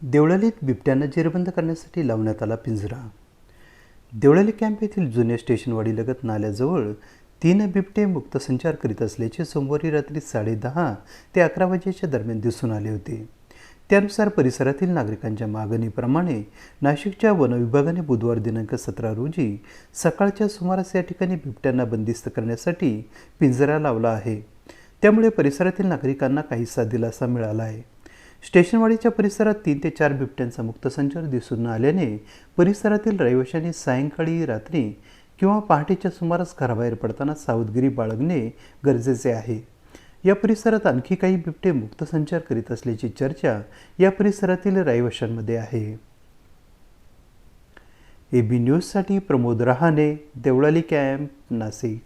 देवळालीत बिबट्यांना जेरबंद करण्यासाठी लावण्यात आला पिंजरा. देवळाली कॅम्प येथील जुन्या स्टेशनवाडीलगत नाल्याजवळ 3 बिबटे मुक्त संचार करीत असल्याचे सोमवारी रात्री 10:30 ते 11 वाजेच्या दरम्यान दिसून आले होते. त्यानुसार परिसरातील नागरिकांच्या मागणीप्रमाणे नाशिकच्या वन विभागाने बुधवार दिनांक 17 रोजी सकाळच्या सुमारास या ठिकाणी बिबट्यांना बंदिस्त करण्यासाठी पिंजरा लावला आहे. त्यामुळे परिसरातील नागरिकांना काहीसा दिलासा मिळाला आहे. स्टेशनवाडीच्या परिसरात 3 ते 4 बिबट्यांचा मुक्त संचार दिसून आल्याने परिसरातील रहिवाशांनी सायंकाळी, रात्री किंवा पहाटेच्या सुमारास घराबाहेर पडताना सावधगिरी बाळगणे गरजेचे आहे. या परिसरात आणखी काही बिबटे मुक्त संचार करीत असल्याची चर्चा या परिसरातील रहिवाशांमध्ये आहे. AB न्यूजसाठी प्रमोद रहाणे, देवळाली कॅम्प, नाशिक.